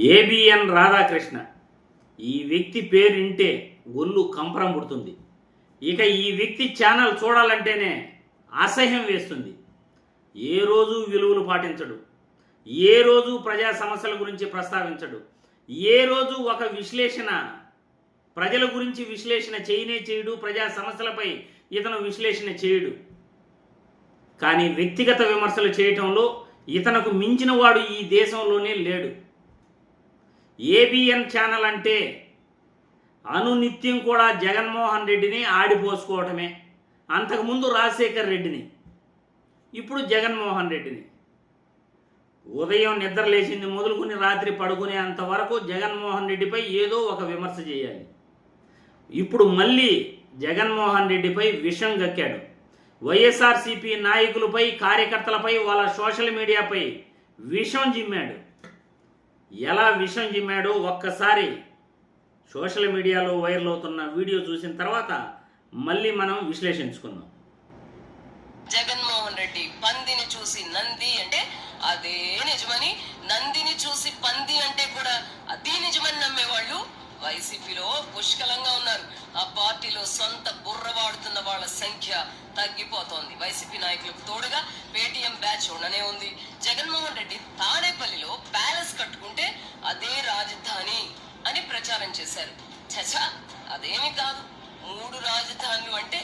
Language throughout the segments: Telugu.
ఏబిఎన్ రాధాకృష్ణ ఈ వ్యక్తి పేరు వింటే ఒళ్ళు కంపరం పుడుతుంది. ఇక ఈ వ్యక్తి ఛానల్ చూడాలంటేనే అసహ్యం వేస్తుంది. ఏ రోజు విలువలు పాటించడు, ఏ రోజు ప్రజా సమస్యల గురించి ప్రస్తావించడు, ఏ రోజు ఒక విశ్లేషణ ప్రజల గురించి విశ్లేషణ చేయడు, ప్రజా సమస్యలపై ఇతను విశ్లేషణ చేయడు. కానీ వ్యక్తిగత విమర్శలు చేయటంలో ఇతనకు మించిన వాడు ఈ దేశంలోనే లేడు. ఏబిఎన్ ఛానల్ అంటే అనునిత్యం కూడా జగన్మోహన్ రెడ్డిని ఆడిపోసుకోవటమే. అంతకుముందు రాజశేఖర్ రెడ్డిని, ఇప్పుడు జగన్మోహన్ రెడ్డిని. ఉదయం నిద్ర లేచింది మొదలుకొని రాత్రి పడుకునే అంతవరకు జగన్మోహన్ రెడ్డిపై ఏదో ఒక విమర్శ చేయాలి. ఇప్పుడు మళ్ళీ జగన్మోహన్ రెడ్డిపై విషం గక్కాడు. వైఎస్ఆర్సీపీ నాయకులపై, కార్యకర్తలపై, వాళ్ళ సోషల్ మీడియాపై విషం జిమ్మాడు. ఎలా విషం జిమ్మాడో ఒక్కసారి సోషల్ మీడియాలో వైరల్ అవుతున్న వీడియో చూసిన తర్వాత మళ్ళీ మనం విశ్లేషించుకుందాం. జగన్మోహన్ రెడ్డి పందిని చూసి నంది అంటే అదే నిజమని, నందిని చూసి పంది అంటే కూడా అదే నిజమని నమ్మేవాళ్ళు వైసీపీలో పుష్కలంగా ఉన్నారు. ఆ పార్టీలో సొంత బుర్ర వాడుతున్న వాళ్ళ సంఖ్య తగ్గిపోతోంది. వైసీపీ నాయకులకు తోడుగా పేటీఎం బ్యాచ్ ఉండనే ఉంది. జగన్మోహన్ రెడ్డి తాడేపల్లిలో ప్యాలెస్ కట్టుకుంటే అదే రాజధాని అని ప్రచారం చేశారు. చచా, అదేమి కాదు. 3 రాజధానులు అంటే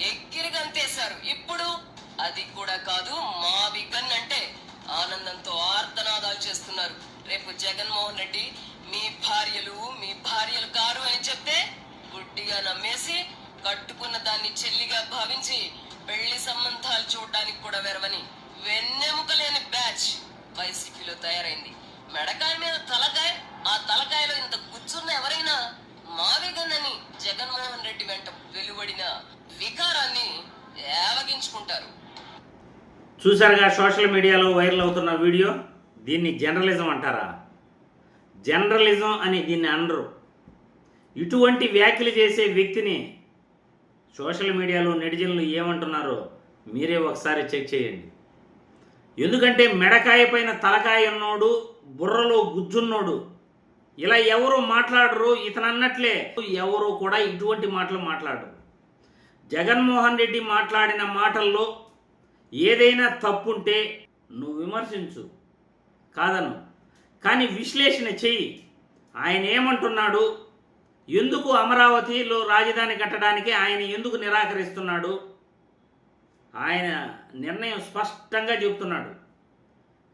ఎక్కిరిగంతేశారు. ఇప్పుడు అది కూడా కాదు, మావి గన్ అంటే ఆనందంతో ఆర్తనాదాలు చేస్తున్నారు. రేపు జగన్మోహన్ రెడ్డి మీ భార్యలు కారు అని చెప్తే గుడ్డిగా నమ్మేసి కట్టుకున్న దాన్ని చెల్లిగా భావించి పెళ్లి సంబంధాలు చూడడానికి కూడా వెరవని వెన్నెముక లేని బ్యాచ్ వైసీపీలో తయారైంది. మెడకాయ మీద తలకాయ, ఆ తలకాయలో ఇంత గుజ్జున్న ఎవరైనా మావిగన్నని జగన్మోహన్ రెడ్డి వెంట వెలువడిన వికారాన్ని ఏవగించుకుంటారు. చూసారుగా సోషల్ మీడియాలో వైరల్ అవుతున్న వీడియో. దీన్ని జర్నలిజం అంటారా? జర్నలిజం అని దీన్ని అనరు. ఇటువంటి వ్యాఖ్యలు చేసే వ్యక్తిని సోషల్ మీడియాలో నెటిజన్లు ఏమంటున్నారో మీరే ఒకసారి చెక్ చేయండి. ఎందుకంటే మెడకాయ పైన తలకాయ ఉన్నోడు, బుర్రలో గుజ్జున్నోడు ఇలా ఎవరు మాట్లాడరు. ఇతను అన్నట్లే ఎవరు కూడా ఇటువంటి మాటలు మాట్లాడరు. జగన్మోహన్ రెడ్డి మాట్లాడిన మాటల్లో ఏదైనా తప్పుంటే నువ్వు విమర్శించు, కాదను, కానీ విశ్లేషణ చెయ్యి. ఆయన ఏమంటున్నాడు, ఎందుకు అమరావతిలో రాజధాని కట్టడానికి ఆయన ఎందుకు నిరాకరిస్తున్నాడు, ఆయన నిర్ణయం స్పష్టంగా చెబుతున్నాడు.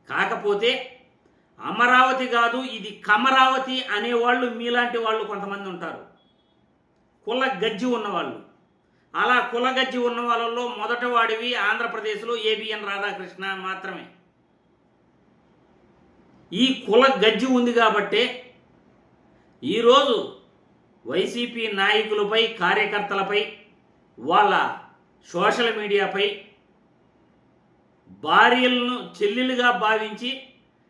కాకపోతే అమరావతి కాదు, ఇది కమరావతి అనేవాళ్ళు మీలాంటి వాళ్ళు కొంతమంది ఉంటారు, కుల గజ్జి ఉన్నవాళ్ళు. అలా కుల గజ్జి ఉన్న వాళ్ళల్లో మొదట వాడివి ఆంధ్రప్రదేశ్లో ఏబిఎన్ రాధాకృష్ణ మాత్రమే. ఈ కుల గజ్జి ఉంది కాబట్టే ఈరోజు వైసీపీ నాయకులపై, కార్యకర్తలపై, వాళ్ళ సోషల్ మీడియాపై భార్యలను చెల్లెలుగా భావించి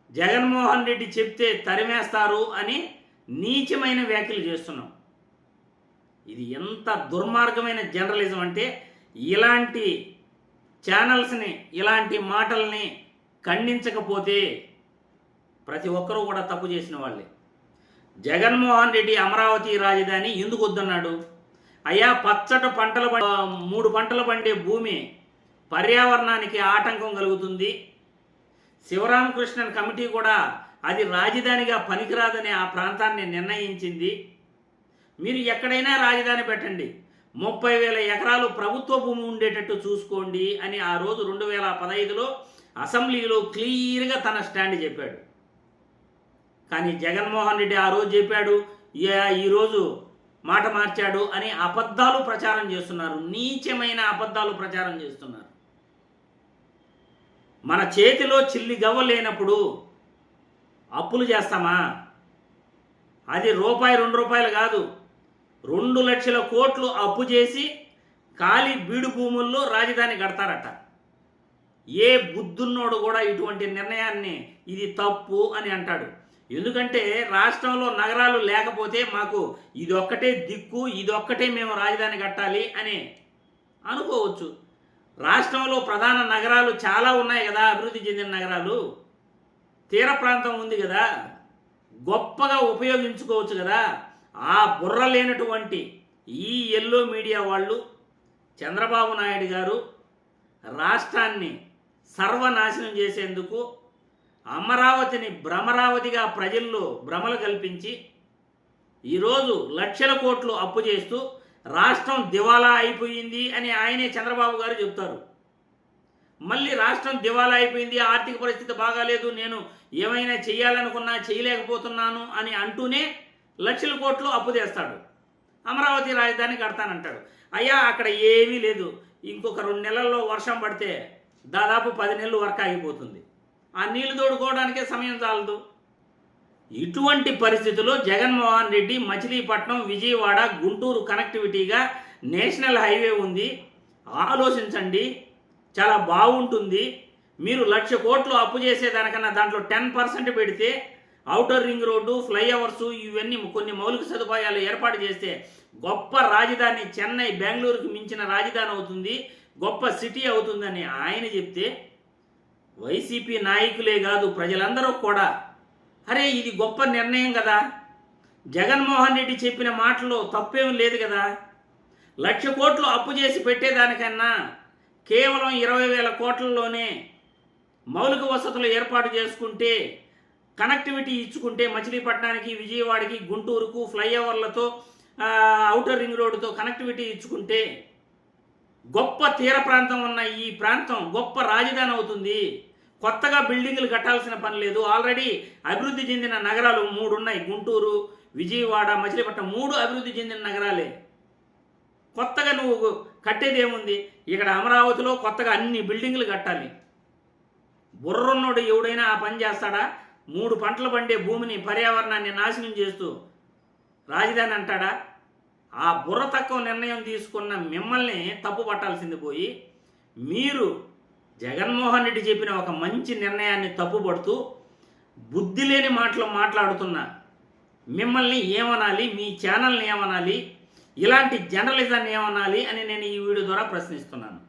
జగన్మోహన్ రెడ్డి చెప్తే తరిమేస్తారు అని నీచమైన వ్యాఖ్యలు చేస్తున్నాం. ఇది ఎంత దుర్మార్గమైన జర్నలిజం అంటే ఇలాంటి ఛానల్స్ని, ఇలాంటి మాటల్ని ఖండించకపోతే ప్రతి ఒక్కరూ కూడా తప్పు చేసిన వాళ్ళే. జగన్మోహన్ రెడ్డి అమరావతి రాజధాని ఎందుకు వద్దన్నాడు? అయ్యా, పచ్చటి పంటలు 3 పంటలు పండే భూమి పర్యావరణానికి ఆటంకం కలుగుతుంది. శివరామకృష్ణన్ కమిటీ కూడా అది రాజధానిగా పనికిరాదని ఆ ప్రాంతాన్ని నిర్ణయించింది. మీరు ఎక్కడైనా రాజధాని పెట్టండి, 30,000 ఎకరాలు ప్రభుత్వ భూమి ఉండేటట్టు చూసుకోండి అని ఆ రోజు 2015లో అసెంబ్లీలో క్లియర్గా తన స్టాండ్ చెప్పాడు. కానీ జగన్మోహన్ రెడ్డి ఆ రోజు చెప్పాడు, ఈరోజు మాట మార్చాడు అని అబద్ధాలు ప్రచారం చేస్తున్నారు. నీచమైన అబద్ధాలు ప్రచారం చేస్తున్నారు. మన చేతిలో చిల్లి గవ్వ లేనప్పుడు అప్పులు చేస్తామా? అది రూపాయి 2 రూపాయలు కాదు, 2 లక్షల కోట్లు అప్పు చేసి ఖాళీ బీడు భూముల్లో రాజధాని కడతారట. ఏ బుద్ధున్నోడు కూడా ఇటువంటి నిర్ణయాన్ని ఇది తప్పు అని అంటాడు. ఎందుకంటే రాష్ట్రంలో నగరాలు లేకపోతే మాకు ఇదొక్కటే దిక్కు, ఇదొక్కటే మేము రాజధాని కట్టాలి అని అనుకోవచ్చు. రాష్ట్రంలో ప్రధాన నగరాలు చాలా ఉన్నాయి కదా, అభివృద్ధి చెందిన నగరాలు. తీర ప్రాంతం ఉంది కదా, గొప్పగా ఉపయోగించుకోవచ్చు కదా. ఆ బుర్ర లేనటువంటి ఈ ఎల్లో మీడియా వాళ్ళు చంద్రబాబు నాయుడు గారు రాష్ట్రాన్ని సర్వనాశనం చేసేందుకు అమరావతిని భ్రమరావతిగా ప్రజల్లో భ్రమలు కల్పించి ఈరోజు లక్షల కోట్లు అప్పు చేస్తూ రాష్ట్రం దివాలా అయిపోయింది అని ఆయనే చంద్రబాబు గారు చెప్తారు. మళ్ళీ రాష్ట్రం దివాలా అయిపోయింది, ఆర్థిక పరిస్థితి బాగాలేదు, నేను ఏమైనా చేయాలనుకున్నా చేయలేకపోతున్నాను అని అంటూనే లక్షల కోట్లు అప్పు తెస్తాడు. అమరావతి రాజధాని కడతానంటాడు. అయ్యా అక్కడ ఏమీ లేదు, ఇంకొక 2 నెలల్లో వర్షం పడితే దాదాపు 10 నెలలు వర్క్ ఆగిపోతుంది. ఆ నీళ్లు తోడుకోవడానికే సమయం చాలదు. ఇటువంటి పరిస్థితుల్లో జగన్మోహన్ రెడ్డి మచిలీపట్నం, విజయవాడ, గుంటూరు కనెక్టివిటీగా నేషనల్ హైవే ఉంది, ఆలోచించండి, చాలా బాగుంటుంది. మీరు 1,00,000 కోట్లు అప్పు చేసేదానికన్నా దాంట్లో 10% పెడితే ఔటర్ రింగ్ రోడ్డు, ఫ్లైఓవర్సు ఇవన్నీ కొన్ని మౌలిక సదుపాయాలు ఏర్పాటు చేస్తే గొప్ప రాజధాని చెన్నై, బెంగళూరుకి మించిన రాజధాని అవుతుంది, గొప్ప సిటీ అవుతుందని ఆయన చెప్తే వైసీపీ నాయకులే కాదు ప్రజలందరూ కూడా అరే ఇది గొప్ప నిర్ణయం కదా, జగన్మోహన్ రెడ్డి చెప్పిన మాటలో తప్పేం లేదు కదా, 1,00,000 కోట్లు అప్పు చేసి పెట్టేదానికన్నా కేవలం 20,000 కోట్లలోనే మౌలిక వసతులు ఏర్పాటు చేసుకుంటే, కనెక్టివిటీ ఇచ్చుకుంటే మచిలీపట్నానికి, విజయవాడకి, గుంటూరుకు ఫ్లైఓవర్లతో, ఔటర్ రింగ్ రోడ్డుతో కనెక్టివిటీ ఇచ్చుకుంటే గొప్ప తీర ప్రాంతం ఉన్న ఈ ప్రాంతం గొప్ప రాజధాని అవుతుంది. కొత్తగా బిల్డింగులు కట్టాల్సిన పని లేదు. ఆల్రెడీ అభివృద్ధి చెందిన నగరాలు 3 ఉన్నాయి, గుంటూరు, విజయవాడ, మచిలీపట్నం 3 అభివృద్ధి చెందిన నగరాలే. కొత్తగా నువ్వు కట్టేదేముంది? ఇక్కడ అమరావతిలో కొత్తగా అన్ని బిల్డింగులు కట్టాలి. బుర్రున్నోడు ఎవడైనా ఆ పని చేస్తాడా? 3 పంటలు పండే భూమిని, పర్యావరణాన్ని నాశనం చేస్తూ రాజధాని అంటాడా? ఆ బుర్ర తక్కువ నిర్ణయం తీసుకున్న మిమ్మల్ని తప్పు పట్టాల్సింది పోయి మీరు జగన్మోహన్ రెడ్డి చెప్పిన ఒక మంచి నిర్ణయాన్ని తప్పుపడుతూ బుద్ధి లేని మాటలు మాట్లాడుతున్న మిమ్మల్ని ఏమనాలి, మీ ఛానల్ని ఏమనాలి, ఇలాంటి జర్నలిజాన్ని ఏమనాలి అని నేను ఈ వీడియో ద్వారా ప్రశ్నిస్తున్నాను.